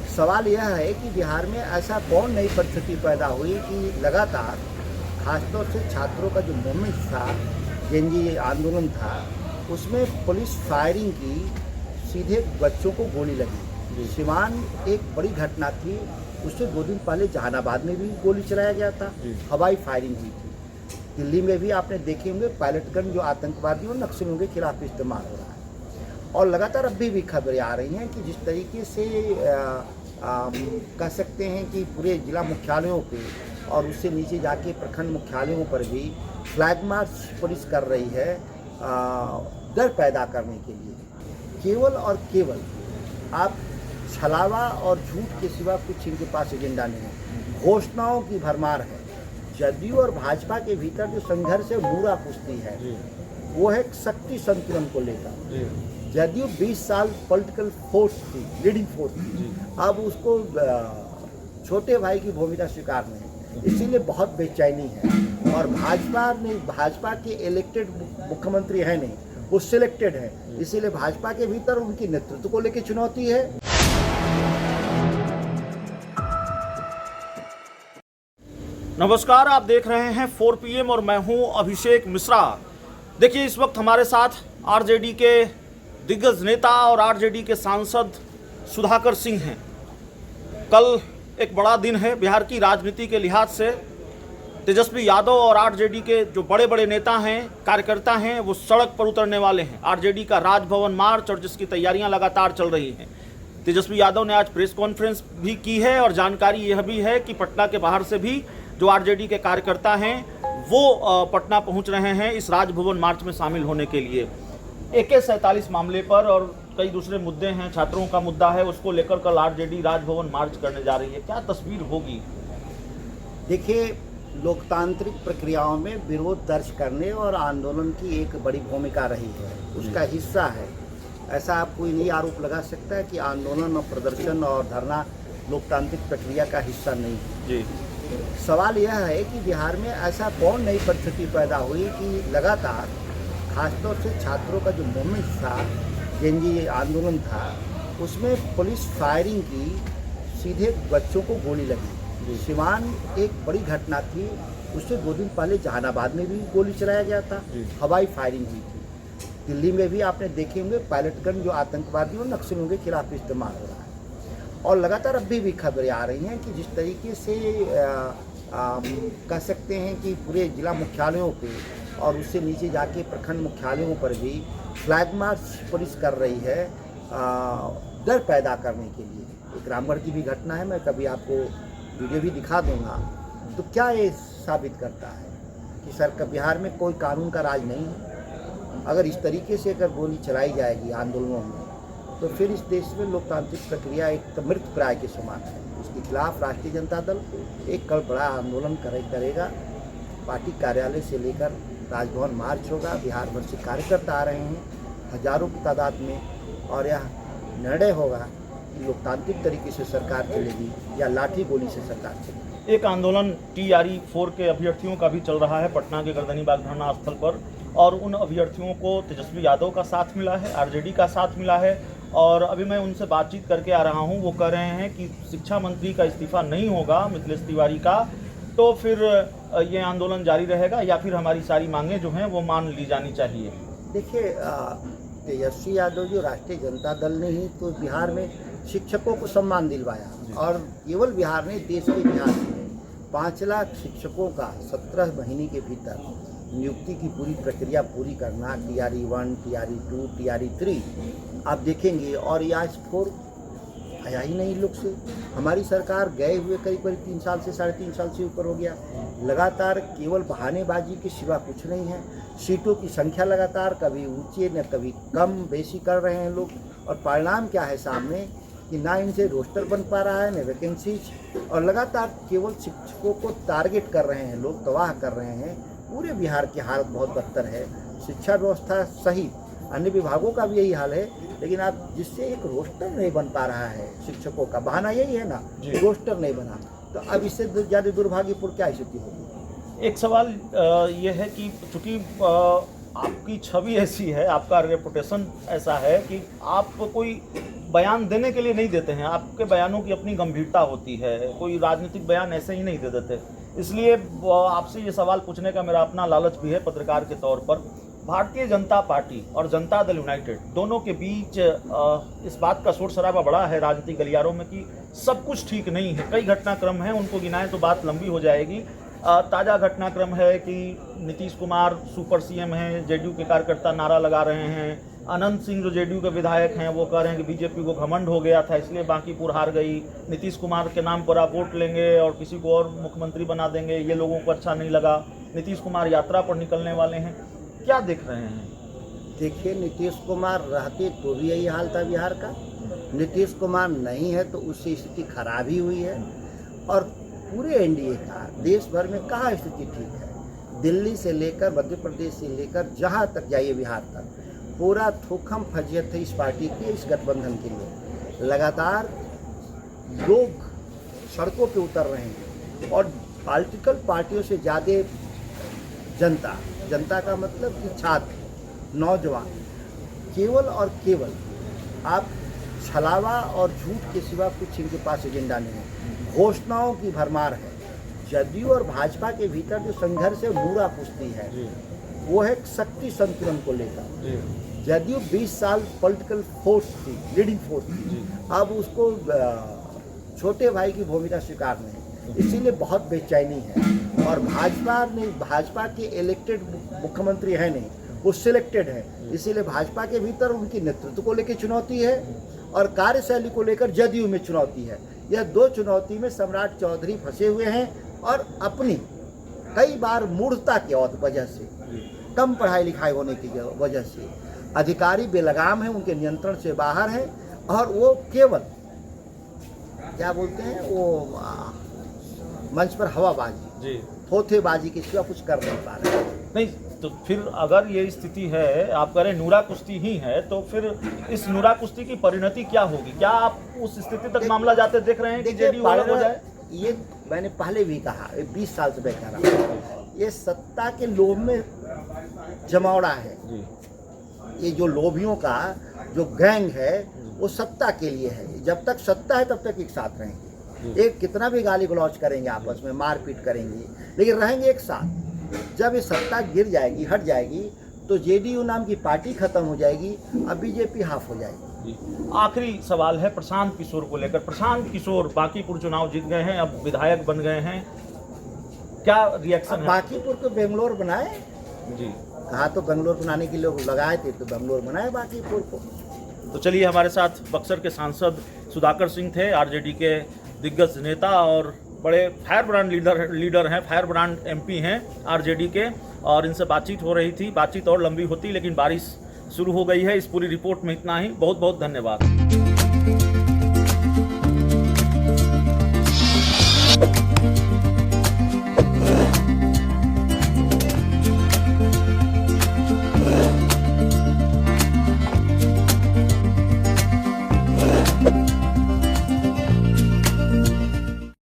सवाल यह है कि बिहार में ऐसा कौन नई परिस्थिति पैदा हुई कि लगातार खासतौर से छात्रों का जो मूवमेंट था, जेनजी आंदोलन था, उसमें पुलिस फायरिंग की, सीधे बच्चों को गोली लगी। सिवान एक बड़ी घटना थी, उससे 2 दिन पहले जहानाबाद में भी गोली चलाया गया था, हवाई फायरिंग हुई थी। दिल्ली में भी आपने देखे होंगे पायलट गन जो आतंकवादियों और नक्सलियों के खिलाफ इस्तेमाल हो रहा है। और लगातार अभी भी खबरें आ रही हैं कि जिस तरीके से कह सकते हैं कि पूरे जिला मुख्यालयों पे और उससे नीचे जाके प्रखंड मुख्यालयों पर भी फ्लैग मार्च पुलिस कर रही है डर पैदा करने के लिए। केवल और केवल आप छलावा और झूठ के सिवा कुछ इनके पास एजेंडा नहीं है। घोषणाओं की भरमार है। जदयू और भाजपा के भीतर जो संघर्ष है, मूरा कुश्ती है, वो है शक्ति संतुलन को लेकर। जदयू 20 साल पॉलिटिकल फोर्स थी, लीडिंग फोर्स थी, अब उसको छोटे भाई की भूमिका स्वीकार नहीं, इसीलिए बहुत बेचैनी है। और भाजपा के इलेक्टेड मुख्यमंत्री है नहीं, वो सिलेक्टेड है, इसीलिए भाजपा के भीतर उनकी नेतृत्व को लेकर चुनौती है। नमस्कार, आप देख रहे हैं 4 PM और मैं हूं अभिषेक मिश्रा। देखिए, इस वक्त हमारे साथ आरजेडी के दिग्गज नेता और आरजेडी के सांसद सुधाकर सिंह हैं। कल एक बड़ा दिन है बिहार की राजनीति के लिहाज से। तेजस्वी यादव और आरजेडी के जो बड़े बड़े नेता हैं, कार्यकर्ता हैं, वो सड़क पर उतरने वाले हैं। आरजेडी का राजभवन मार्च और जिसकी तैयारियां लगातार चल रही हैं। तेजस्वी यादव ने आज प्रेस कॉन्फ्रेंस भी की है और जानकारी यह भी है कि पटना के बाहर से भी जो आरजेडी के कार्यकर्ता हैं वो पटना पहुंच रहे हैं इस राजभवन मार्च में शामिल होने के लिए। AK-47 मामले पर और कई दूसरे मुद्दे हैं, छात्रों का मुद्दा है, उसको लेकर कल आरजेडी राजभवन मार्च करने जा रही है। क्या तस्वीर होगी? देखिए, लोकतांत्रिक प्रक्रियाओं में विरोध दर्ज करने और आंदोलन की एक बड़ी भूमिका रही है, उसका हिस्सा है। ऐसा आप कोई नहीं आरोप लगा सकता है कि आंदोलन और प्रदर्शन और धरना लोकतांत्रिक प्रक्रिया का हिस्सा नहीं है। जी। सवाल यह है कि बिहार में ऐसा कौन नई परिस्थिति पैदा हुई कि लगातार खासतौर से छात्रों का जो मूवमेंट था, जेनजी आंदोलन था, उसमें पुलिस फायरिंग की, सीधे बच्चों को गोली लगी। सिवान एक बड़ी घटना थी, उससे 2 दिन पहले जहानाबाद में भी गोली चलाया गया था, हवाई फायरिंग हुई थी। दिल्ली में भी आपने देखे होंगे पायलट गन जो आतंकवादियों और नक्सलियों के खिलाफ इस्तेमाल हो रहा है। और लगातार अभी भी खबरें आ रही हैं कि जिस तरीके से कह सकते हैं कि पूरे जिला मुख्यालयों पे और उससे नीचे जाके प्रखंड मुख्यालयों पर भी फ्लैग मार्च पुलिस कर रही है डर पैदा करने के लिए। एक रामगढ़ की भी घटना है, मैं कभी आपको वीडियो भी दिखा दूंगा। तो क्या ये साबित करता है कि बिहार में कोई कानून का राज नहीं है? अगर इस तरीके से अगर गोली चलाई जाएगी आंदोलनों में, तो फिर इस देश में लोकतांत्रिक प्रक्रिया एक मृत प्राय के समान है। उसके खिलाफ राष्ट्रीय जनता दल एक कल बड़ा आंदोलन करेगा। पार्टी कार्यालय से लेकर राजभवन मार्च होगा। बिहार भर से कार्यकर्ता आ रहे हैं हजारों की तादाद में, और यह निर्णय होगा कि लोकतांत्रिक तरीके से सरकार चलेगी या लाठी गोली से सरकार चलेगी। एक आंदोलन TRE-4 के अभ्यर्थियों का भी चल रहा है पटना के गर्दनीबाग धरना स्थल पर, और उन अभ्यर्थियों को तेजस्वी यादव का साथ मिला है, आरजेडी का साथ मिला है। और अभी मैं उनसे बातचीत करके आ रहा हूं, वो कह रहे हैं कि शिक्षा मंत्री का इस्तीफा नहीं होगा, मिथिलेश तिवारी का, तो फिर ये आंदोलन जारी रहेगा या फिर हमारी सारी मांगें जो हैं वो मान ली जानी चाहिए। देखिए, तेजस्वी यादव जो राष्ट्रीय जनता दल ने ही तो बिहार में शिक्षकों को सम्मान दिलवाया, और केवल बिहार ने देश के इतिहास में 5 लाख शिक्षकों का 17 महीने के भीतर नियुक्ति की पूरी प्रक्रिया पूरी करना, TRE-1, TRE-2, TRE-3 आप देखेंगे। और आज 4 आया ही नहीं लोग से। हमारी सरकार गए हुए करीब 3 साल से 3.5 साल से ऊपर हो गया। लगातार केवल बहानेबाजी के सिवा कुछ नहीं है। सीटों की संख्या लगातार कभी ऊंची न कभी कम बेसी कर रहे हैं लोग, और परिणाम क्या है सामने कि ना इनसे रोस्टर बन पा रहा है, न वैकेंसीज, और लगातार केवल शिक्षकों को टारगेट कर रहे हैं लोग, तबाह कर रहे हैं। पूरे बिहार की हालत बहुत बदतर है। शिक्षा व्यवस्था सहित अन्य विभागों का भी यही हाल है, लेकिन आप जिससे एक रोस्टर नहीं बन पा रहा है शिक्षकों का, बहाना यही है ना, रोस्टर नहीं बना, तो अब इससे ज़्यादा दुर्भाग्यपूर्ण क्या स्थिति होगी? एक सवाल ये है कि चूँकि आपकी छवि ऐसी है, आपका रेपुटेशन ऐसा है कि आप कोई बयान देने के लिए नहीं देते हैं, आपके बयानों की अपनी गंभीरता होती है, कोई राजनीतिक बयान ऐसे ही नहीं दे देते। इसलिए आपसे ये सवाल पूछने का मेरा अपना लालच भी है पत्रकार के तौर पर। भारतीय जनता पार्टी और जनता दल यूनाइटेड दोनों के बीच इस बात का शोर शराबा बड़ा है राजनीतिक गलियारों में कि सब कुछ ठीक नहीं है। कई घटनाक्रम हैं, उनको गिनाएं तो बात लंबी हो जाएगी। ताज़ा घटनाक्रम है कि नीतीश कुमार सुपर सीएम हैं, जेडीयू के कार्यकर्ता नारा लगा रहे हैं। अनंत सिंह जो जेडीयू के विधायक हैं वो कह रहे हैं कि बीजेपी को घमंड हो गया था इसलिए बांकीपुर हार गई, नीतीश कुमार के नाम पर आप वोट लेंगे और किसी को और मुख्यमंत्री बना देंगे, ये लोगों को अच्छा नहीं लगा। नीतीश कुमार यात्रा पर निकलने वाले हैं, क्या देख रहे हैं? देखिए, नीतीश कुमार रहते तो भी यही हाल था बिहार का। नीतीश कुमार नहीं है तो उससे स्थिति खराब ही हुई है। और पूरे एनडीए का देश भर में कहाँ स्थिति ठीक है? दिल्ली से लेकर मध्य प्रदेश से लेकर जहाँ तक जाइए बिहार तक, पूरा थूकम फजियत है इस पार्टी के, इस गठबंधन के लिए। लगातार लोग सड़कों पे उतर रहे हैं और पॉलिटिकल पार्टियों से ज़्यादा जनता का मतलब कि छात्र, नौजवान, केवल और केवल आप छलावा और झूठ के सिवा कुछ इनके पास एजेंडा नहीं है। घोषणाओं की भरमार है। जदयू और भाजपा के भीतर जो संघर्ष है नूरा कुश्ती है, वो है शक्ति संतुलन को लेकर। जदयू 20 साल पॉलिटिकल फोर्स थी, लीडिंग फोर्स थी, अब उसको छोटे भाई की भूमिका स्वीकार नहीं, इसीलिए बहुत बेचैनी है। और भाजपा के इलेक्टेड मुख्यमंत्री है नहीं, वो सिलेक्टेड है, इसीलिए भाजपा के भीतर उनकी नेतृत्व को लेकर चुनौती है और कार्यशैली को लेकर जदयू में चुनौती है। यह दो चुनौती में सम्राट चौधरी फंसे हुए हैं और अपनी कई बार मूर्खता की वजह से, कम पढ़ाई लिखाई होने की वजह से अधिकारी बेलगाम हैं, उनके नियंत्रण से बाहर हैं और वो केवल क्या बोलते हैं, वो मंच पर हवाबाजी, थोथेबाजी के सिवा कुछ कर नहीं पा रहे। नहीं तो फिर अगर ये स्थिति है, आप कह रहे हैं नूरा कुश्ती ही है, तो फिर इस नूरा कुश्ती की परिणति क्या होगी? क्या आप उस स्थिति तक मामला जाते देख रहे हैं कि जेडीयू अलग हो जाए? ये मैंने पहले भी कहा, 20 साल से मैं कह रहा हूँ, ये सत्ता के लोभ में जमावड़ा है। ये जो लोभियों का जो गैंग है वो सत्ता के लिए है। जब तक सत्ता है तब तक एक साथ रहेंगे। एक कितना भी गाली गलौज करेंगे, आपस में मारपीट करेंगे, लेकिन रहेंगे एक साथ। जब ये सत्ता गिर जाएगी, हट जाएगी, तो जेडीयू नाम की पार्टी खत्म हो जाएगी, अब बीजेपी हाफ हो जाएगी। आखिरी सवाल है प्रशांत किशोर को लेकर। प्रशांत किशोर बांकीपुर चुनाव जीत गए हैं, अब विधायक बन गए हैं, क्या रिएक्शन है? बांकीपुर को बेंगलोर बनाए जी, कहा तो बेंगलोर बनाने के लोग लगाए थे, तो बेंगलोर बनाए बांकीपुर को। तो चलिए, हमारे साथ बक्सर के सांसद सुधाकर सिंह थे, आरजेडी के दिग्गज नेता और बड़े फायर ब्रांड लीडर हैं, फायर ब्रांड एमपी हैं आरजेडी के, और इनसे बातचीत हो रही थी। बातचीत और लंबी होती लेकिन बारिश शुरू हो गई है। इस पूरी रिपोर्ट में इतना ही। बहुत बहुत धन्यवाद।